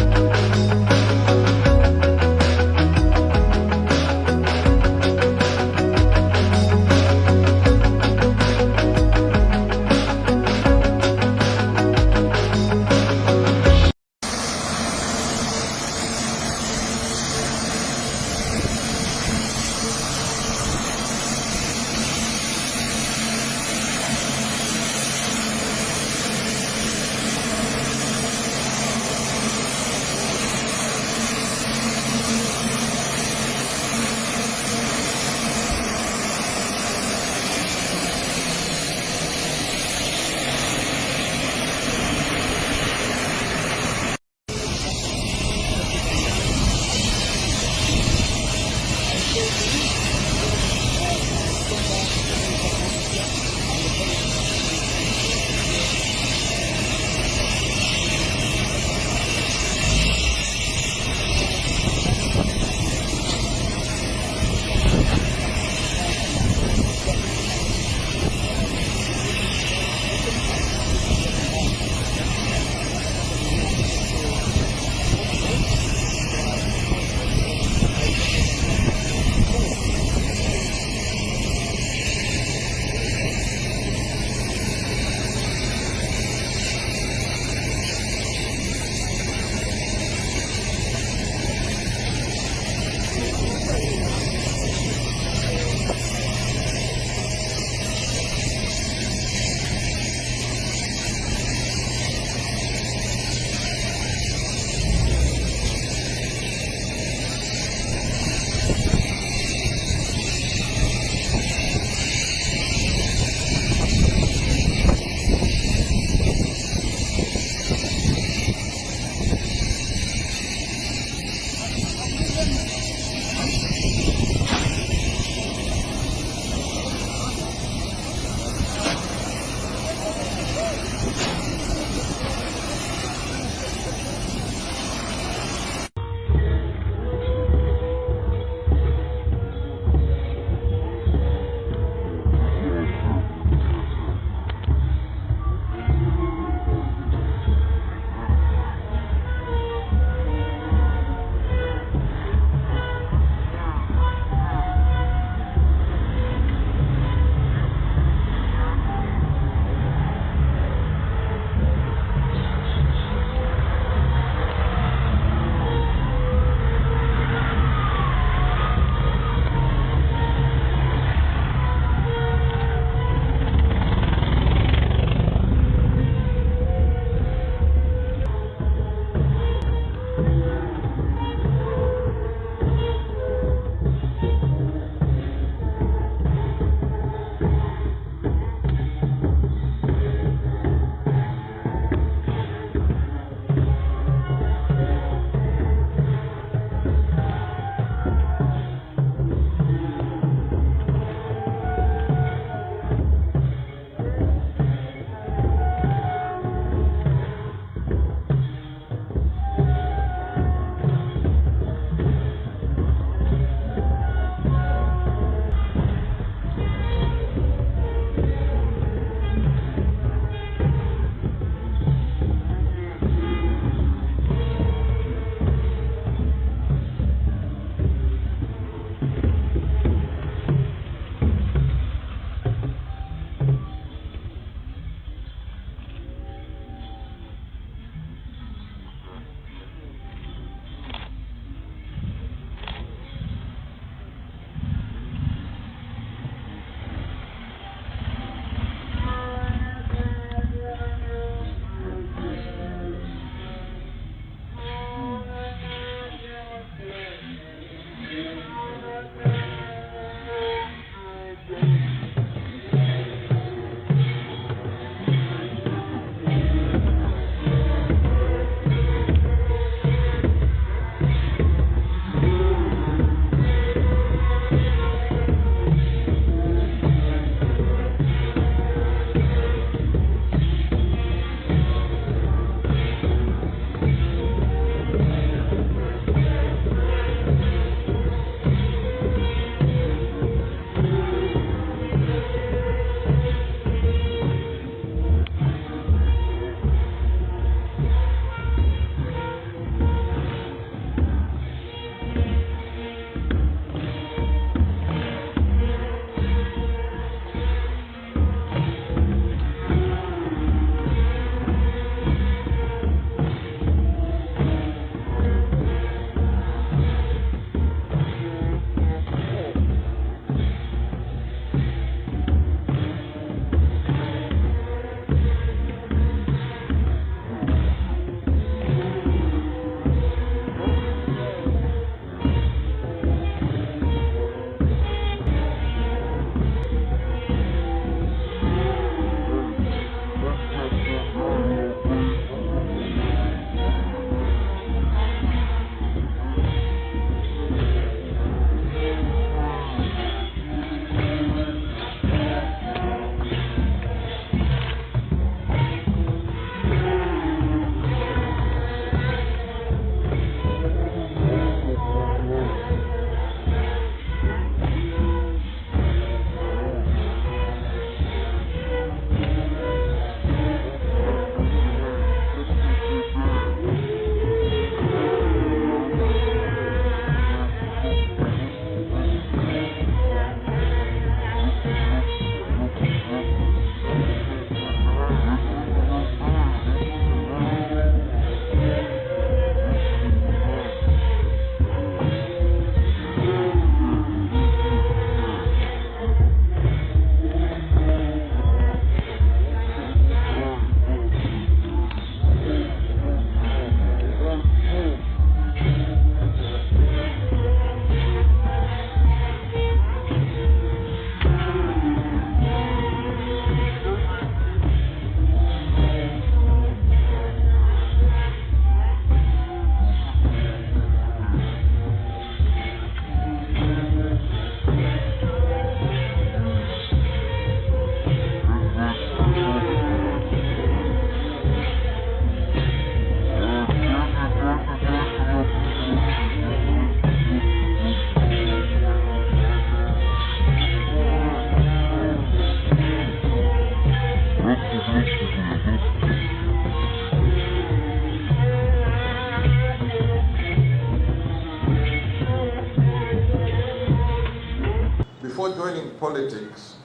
politics.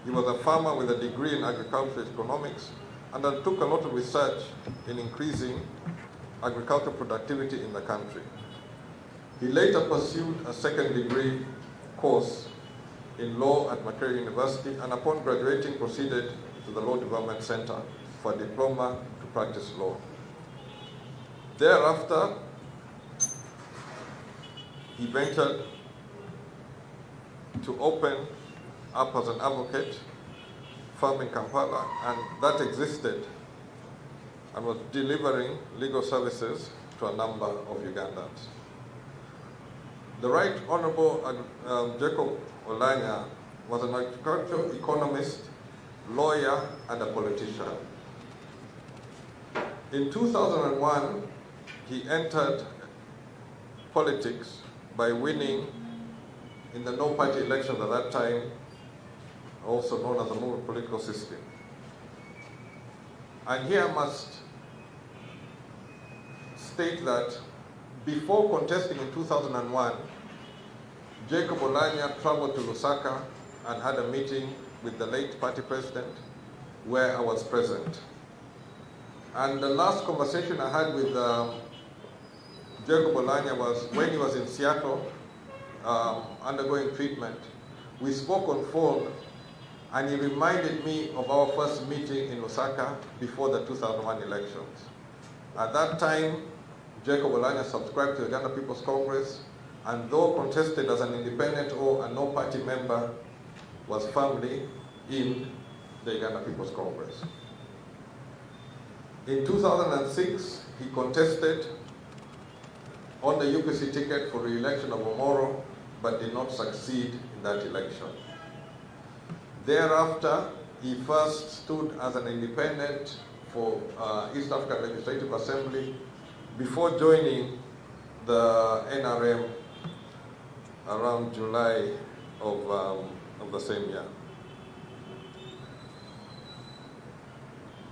He was a farmer with a degree in agricultural economics and undertook a lot of research in increasing agricultural productivity in the country. He later pursued a second degree course in law at Makerere University, and upon graduating proceeded to the Law Development Center for a diploma to practice law. Thereafter, he ventured to open up as an advocate firm in Kampala, and that existed and was delivering legal services to a number of Ugandans. The Right Honorable Jacob Olanya was an agricultural economist, lawyer, and a politician. In 2001, he entered politics by winning in the no-party elections at that time, also known as the Moro political system. And here I must state that before contesting in 2001, Jacob Olanya traveled to Lusaka and had a meeting with the late party president where I was present. And the last conversation I had with Jacob Olanya was when he was in Seattle undergoing treatment. We spoke on phone and he reminded me of our first meeting in Lusaka before the 2001 elections. At that time, Jacob Olanya subscribed to the Uganda People's Congress, and though contested as an independent or a no-party member, was firmly in the Uganda People's Congress. In 2006, he contested on the UPC ticket for re-election of Omoro, but did not succeed in that election. Thereafter, he first stood as an independent for East African Legislative Assembly before joining the NRM around July of the same year.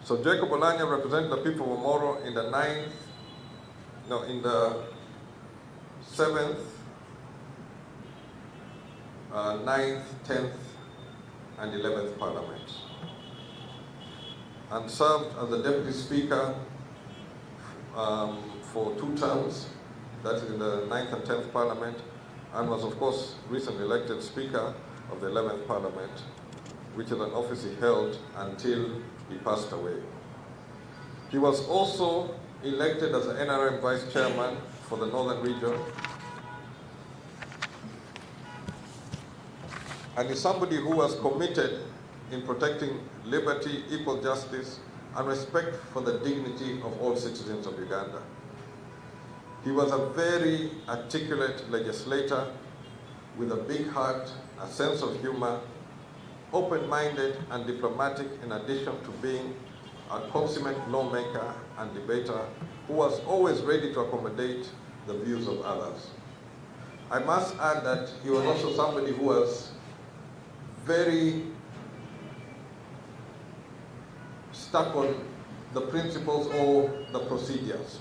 So Jacob Olanya represented the people of Omoro in the 7th, 9th, 10th, and 11th Parliament, and served as the Deputy Speaker for 2 terms, that is in the 9th and 10th Parliament, and was of course recently elected Speaker of the 11th Parliament, which is an office he held until he passed away. He was also elected as the NRM Vice Chairman for the Northern Region, and is somebody who was committed in protecting liberty, equal justice, and respect for the dignity of all citizens of Uganda. He was a very articulate legislator with a big heart, a sense of humor, open-minded and diplomatic, in addition to being a consummate lawmaker and debater who was always ready to accommodate the views of others. I must add that he was also somebody who was very stuck on the principles or the procedures.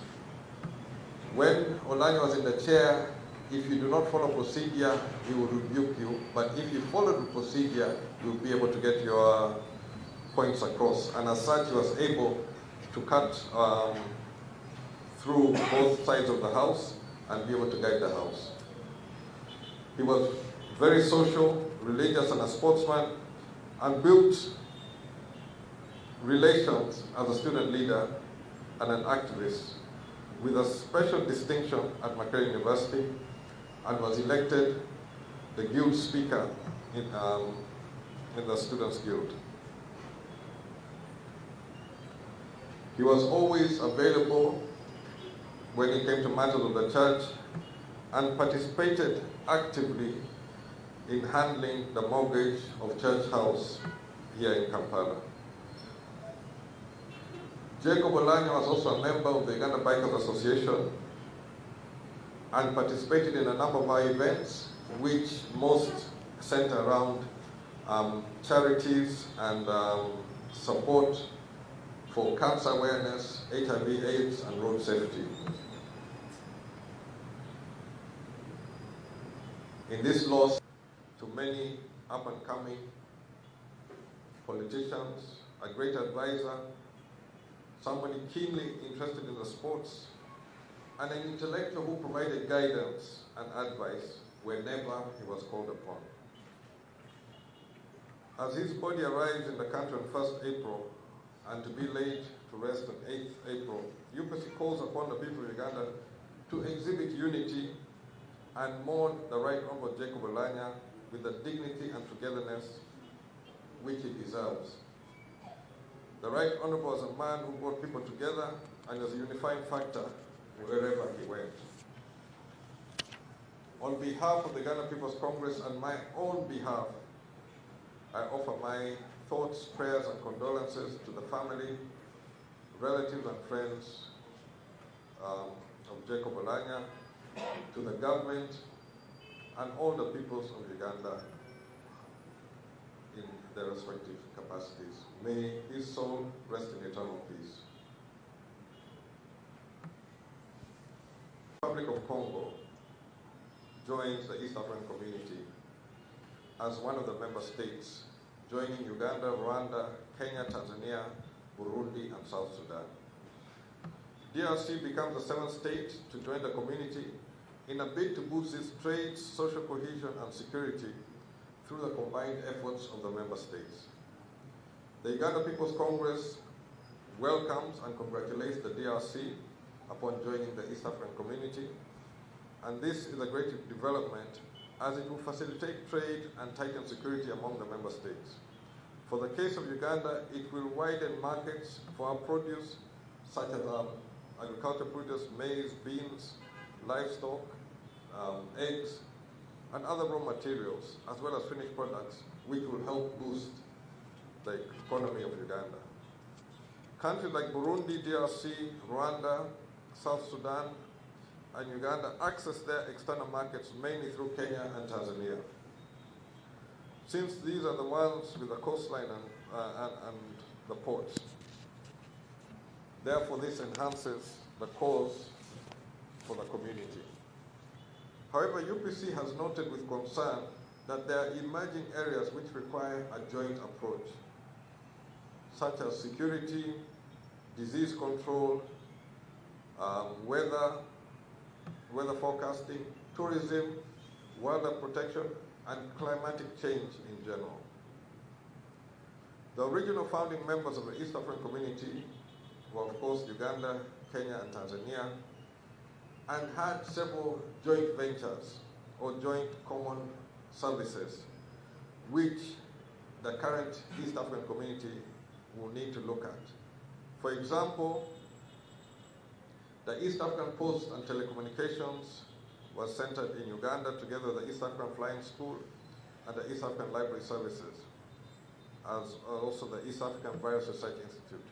When Olanya was in the chair, if you do not follow procedure, he will rebuke you. But if you follow the procedure, you'll be able to get your points across. And as such, he was able to cut through both sides of the House and be able to guide the House. He was very social, religious, and a sportsman, and built relations as a student leader and an activist, with a special distinction at Makerere University, and was elected the Guild Speaker in the Students' Guild. He was always available when it came to matters of the church, and participated actively in handling the mortgage of Church House here in Kampala. Jacob Olanya was also a member of the Uganda Bikers Association and participated in a number of our events, which most center around charities and support for cancer awareness, HIV, AIDS, and road safety. In this loss to many up-and-coming politicians, a great advisor, somebody keenly interested in the sports, and an intellectual who provided guidance and advice whenever he was called upon. As his body arrives in the country on 1st April and to be laid to rest on 8th April, UPC calls upon the people of Uganda to exhibit unity and mourn the Right Honorable Jacob Oulanyah with the dignity and togetherness which he deserves. The Right Honorable was a man who brought people together and was a unifying factor wherever he went. On behalf of the Uganda People's Congress and my own behalf, I offer my thoughts, prayers, and condolences to the family, relatives, and friends of Jacob Oulanyah, to the government, and all the peoples of Uganda in their respective capacities. May his soul rest in eternal peace. The Republic of Congo joins the East African community as one of the member states, joining Uganda, Rwanda, Kenya, Tanzania, Burundi, and South Sudan. DRC becomes the 7th state to join the community in a bid to boost its trade, social cohesion, and security through the combined efforts of the member states. The Uganda People's Congress welcomes and congratulates the DRC upon joining the East African community, and this is a great development as it will facilitate trade and tighten security among the member states. For the case of Uganda, it will widen markets for our produce, such as agricultural produce, maize, beans, livestock, eggs, and other raw materials, as well as finished products, which will help boost the economy of Uganda. Countries like Burundi, DRC, Rwanda, South Sudan, and Uganda access their external markets mainly through Kenya and Tanzania. Since these are the ones with the coastline and the ports, therefore this enhances the cause for the community. However, UPC has noted with concern that there are emerging areas which require a joint approach, such as security, disease control, weather forecasting, tourism, wildlife protection, and climatic change in general. The original founding members of the East African community were, of course, Uganda, Kenya, and Tanzania, and had several joint ventures or joint common services, which the current East African community will need to look at. For example, the East African Post and Telecommunications was centered in Uganda, together with the East African Flying School and the East African Library Services, as also the East African Virus Research Institute.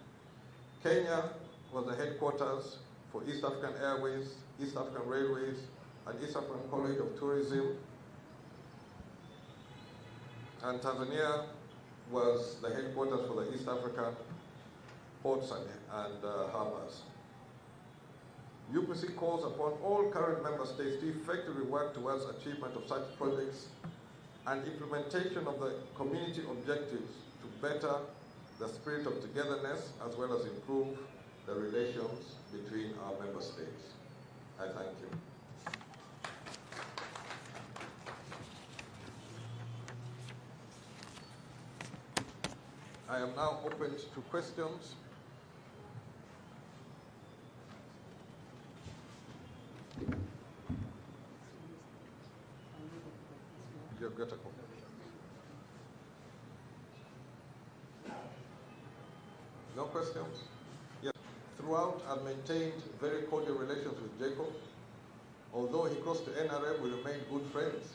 Kenya was the headquarters for East African Airways, East African Railways, and East African College of Tourism. And Tanzania was the headquarters for the East African ports and harbors. UPC calls upon all current member states to effectively work towards achievement of such projects and implementation of the community objectives to better the spirit of togetherness as well as improve the relations between our member states. I thank you. I am now open to questions. You've got a copy. No questions? Yes. Throughout, I've maintained very cordial relations with Jacob. Although he crossed to NRM, we remained good friends.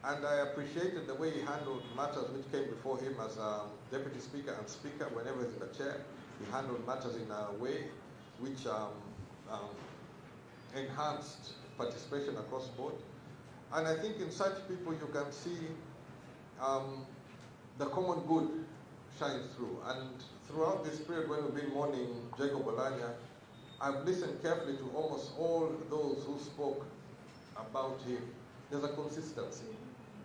And I appreciated the way he handled matters which came before him as Deputy Speaker and Speaker. Whenever he's in the chair, he handled matters in a way which enhanced participation across board. And I think in such people you can see the common good shines through. And throughout this period when we've been mourning Jacob Oulanyah, I've listened carefully to almost all those who spoke about him. There's a consistency.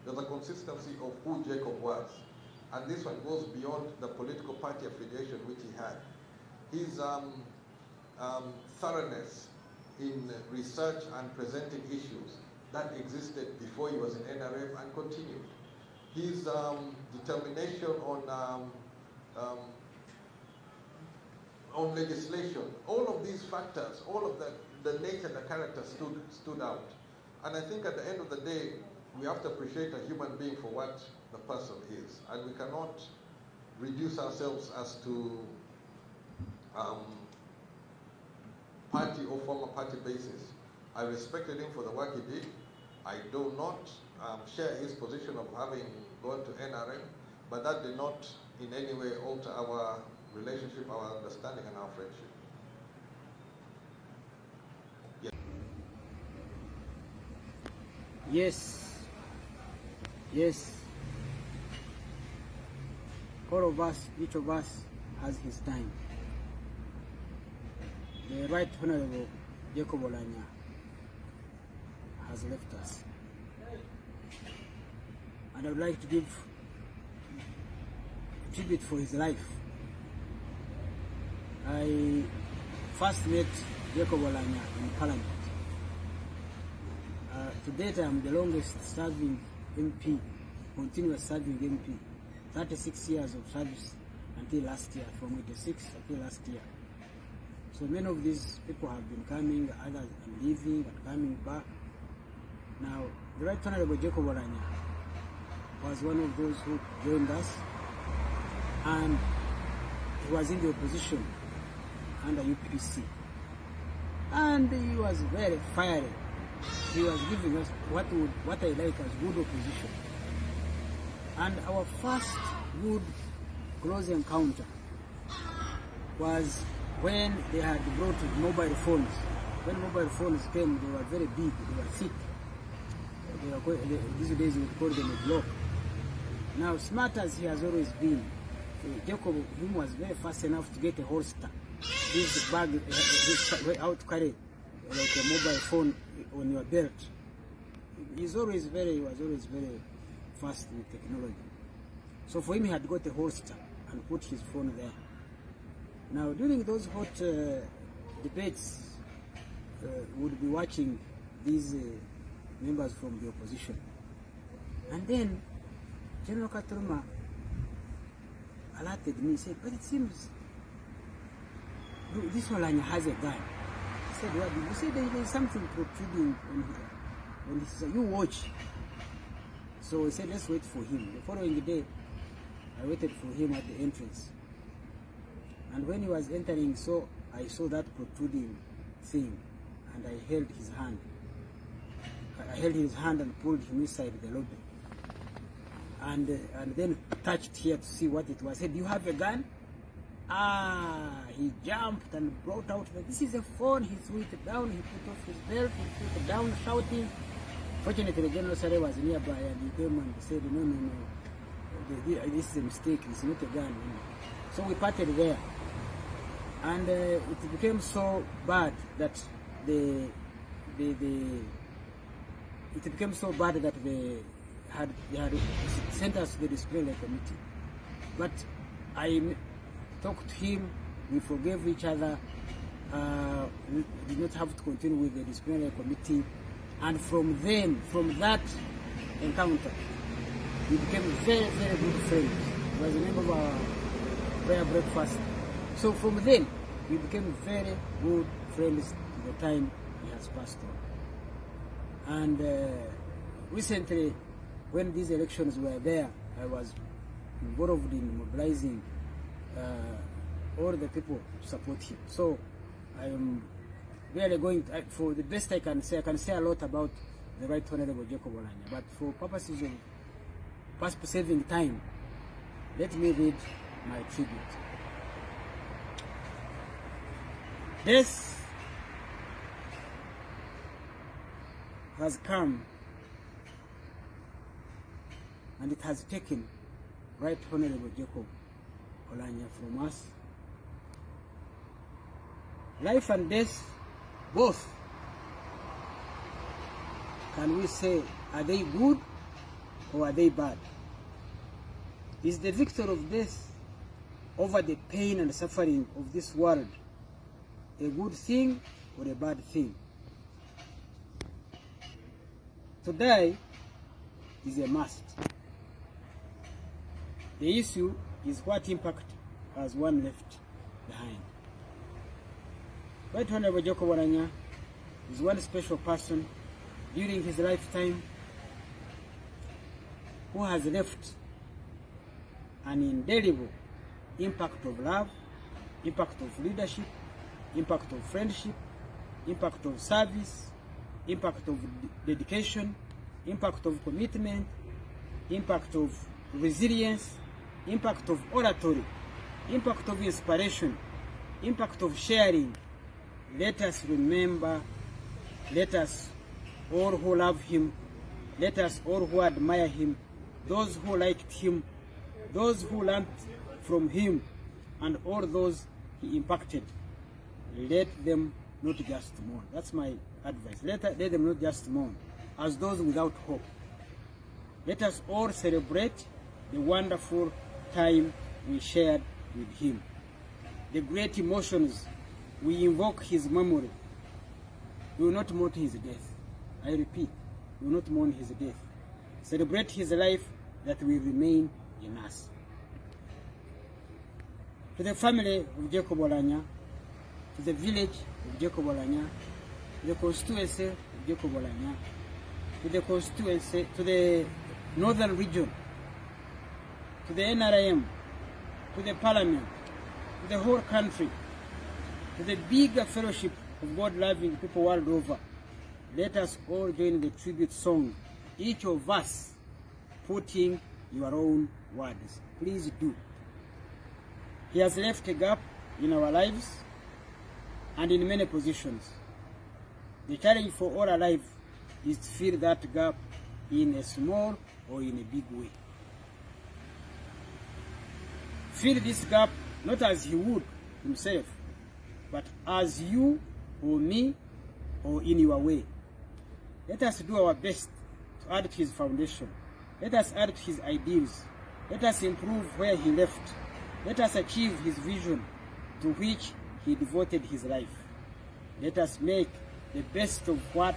There's a consistency of who Jacob was. And this one goes beyond the political party affiliation which he had. His thoroughness in research and presenting issues that existed before he was in NRM and continued. His determination on legislation, all of these factors, all of the nature, the character stood out. And I think at the end of the day, we have to appreciate a human being for what the person is. And we cannot reduce ourselves as to party or former party basis. I respected him for the work he did. I do not share his position of having gone to NRM, but that did not in any way alter our relationship, our understanding, and our friendship. Yeah. Yes. All of us, each of us has his time. The Right Honorable Jacob Olanya has left us. And I would like to give a tribute for his life. I first met Jacob Olanya in Parliament. To date, I'm the longest serving MP, continuous serving MP, 36 years of service until last year, from 86 until last year. So many of these people have been coming, others are leaving and coming back. Now, the Right Honorable Jacob Olanya was one of those who joined us, and he was in the opposition under UPDC. And he was very fiery. He was giving us what I like as good opposition. And our first good close encounter was when they had brought mobile phones. When mobile phones came, they were very big, they were thick. These days we would call them a block. Now, smart as he has always been, Jacob him was very fast enough to get a holster. This bag, out to carry like a mobile phone on your belt. He was always very fast with technology. So for him, he had got a holster and put his phone there. Now, during those hot debates, we would be watching these members from the opposition. And then General Katuruma alerted me, said, but it seems this Olanya has a gun. I said, what? You said there is something protruding on here. And he said, you watch. So he said, let's wait for him. The following day, I waited for him at the entrance. And when he was entering, I saw that protruding thing, and I held his hand. I held his hand and pulled him inside the lobby. And then touched here to see what it was. I said, do you have a gun? He jumped and brought out, this is a phone. He threw it down, he put off his belt, he put it down, shouting. Fortunately, General Sare was nearby, and he came and said, no, this is a mistake, it's not a gun. So we parted there. And it became so bad that they had sent us to the disciplinary committee. But I talked to him, we forgave each other, we did not have to continue with the disciplinary committee. And from that encounter, we became very, very good friends. He was a member of our prayer breakfast. So from then, we became very good friends to the time he has passed on. And recently, when these elections were there, I was involved in mobilizing all the people to support him. So I am really going to, for the best I can say a lot about the Right Honorable Jacob Olanya, but for purposes of saving time, let me read my tribute. Death has come, and it has taken Right Honorable Jacob Olanya from us. Life and death, both, can we say, are they good or are they bad? Is the victory of death over the pain and suffering of this world a good thing or a bad thing? To die is a must. The issue is what impact has one left behind. Right Honorable Jacob Oulanyah is one special person during his lifetime who has left an indelible impact of love, impact of leadership, impact of friendship, impact of service, impact of dedication, impact of commitment, impact of resilience, impact of oratory, impact of inspiration, impact of sharing. Let us remember, let us all who love him, let us all who admire him, those who liked him, those who learned from him, and all those he impacted, let them not just mourn. That's my advice. Let them not just mourn as those without hope. Let us all celebrate the wonderful time we shared with him, the great emotions we invoke his memory. We will not mourn his death. I repeat, we will not mourn his death. Celebrate his life that will remain in us. To the family of Jacob Oulanyah, to the village of Jacob Oulanyah, to the constituency of Jacob Oulanyah, to the constituency, to the northern region, to the NRM, to the parliament, to the whole country, to the bigger fellowship of God-loving people world over, let us all join the tribute song, each of us putting your own words. Please do. He has left a gap in our lives and in many positions. The challenge for all alive is to fill that gap in a small or in a big way. Fill this gap not as he would himself, but as you or me or in your way. Let us do our best to add to his foundation. Let us add to his ideals. Let us improve where he left. Let us achieve his vision to which he devoted his life. Let us make the best of what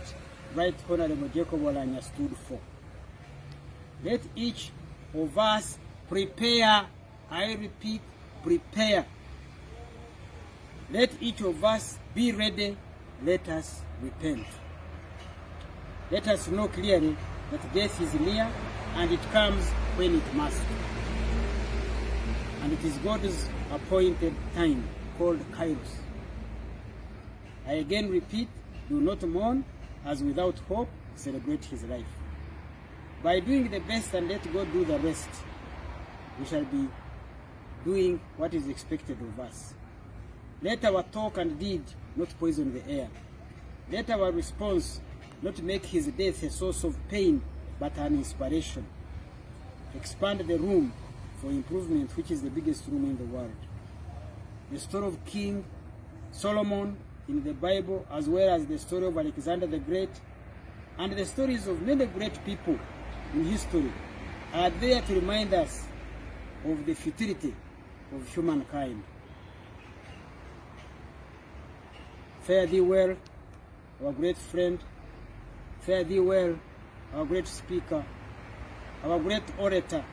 Right Honorable Jacob Oulanyah stood for. Let each of us prepare, I repeat, prepare. Let each of us be ready. Let us repent. Let us know clearly that death is near and it comes when it must. And it is God's appointed time called Kairos. I again repeat, do not mourn as without hope celebrate his life. By doing the best and let God do the rest, we shall be doing what is expected of us. Let our talk and deed not poison the air. Let our response not make his death a source of pain, but an inspiration. Expand the room for improvement, which is the biggest room in the world. The story of King Solomon in the Bible, as well as the story of Alexander the Great, and the stories of many great people in history, are there to remind us of the futility of humankind. Fare thee well, our great friend. Fare thee well, our great speaker, our great orator.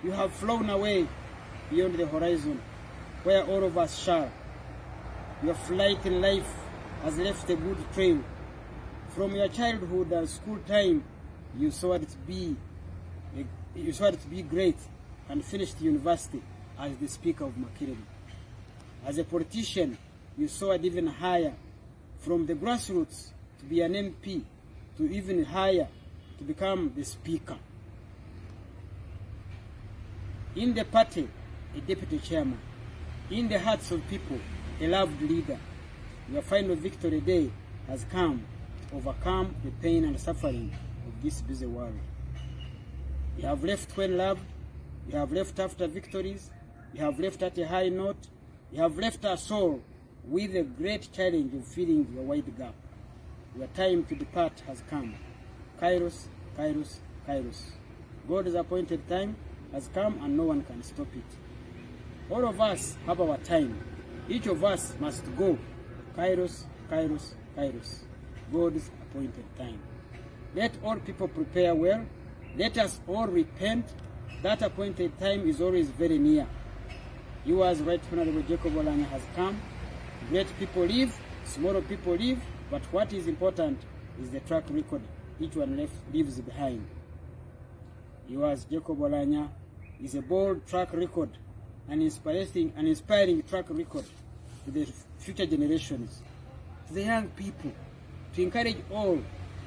You have flown away beyond the horizon, where all of us shall. Your flight in life has left a good trail. From your childhood and school time, you saw it to be great, and finished university as the Speaker of Makerere. As a politician, you soared even higher, from the grassroots to be an MP, to even higher to become the Speaker. In the party, a deputy chairman. In the hearts of people, a loved leader. Your final victory day has come to overcome the pain and suffering of this busy world. You have left when loved. You have left after victories. You have left at a high note. You have left us all with a great challenge of filling your wide gap. Your time to depart has come. Kairos, Kairos, Kairos. God's appointed time has come and no one can stop it. All of us have our time. Each of us must go. Kairos, Kairos, Kairos. God's appointed time. Let all people prepare well. Let us all repent. That appointed time is always very near. Yours, Right Honorable Jacob Olanya, has come. Great people live, small people live, but what is important is the track record each one leaves behind. Yours, Jacob Olanya, is a bold track record, an inspiring track record to the future generations, to the young people, to encourage all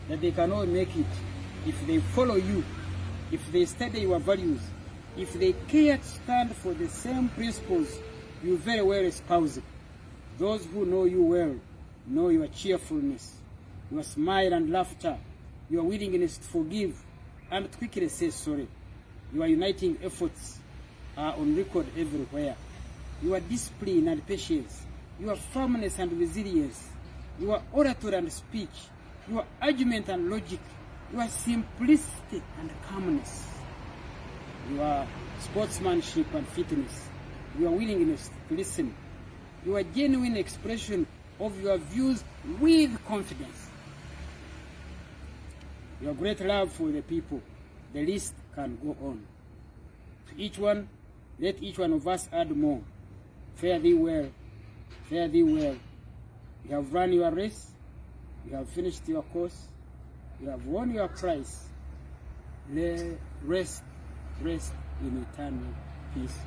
that they can all make it if they follow you, if they study your values, if they care to stand for the same principles you very well espouse. Those who know you well know your cheerfulness, your smile and laughter, your willingness to forgive and to quickly say sorry. Your uniting efforts are on record everywhere. Your discipline and patience, your firmness and resilience, your oratory and speech, your argument and logic, your simplicity and calmness, your sportsmanship and fitness, your willingness to listen, your genuine expression of your views with confidence, your great love for the people. The list can go on. To each one, let each one of us add more. Fare thee well, fare thee well. You have run your race, you have finished your course, you have won your prize. Rest in eternal peace.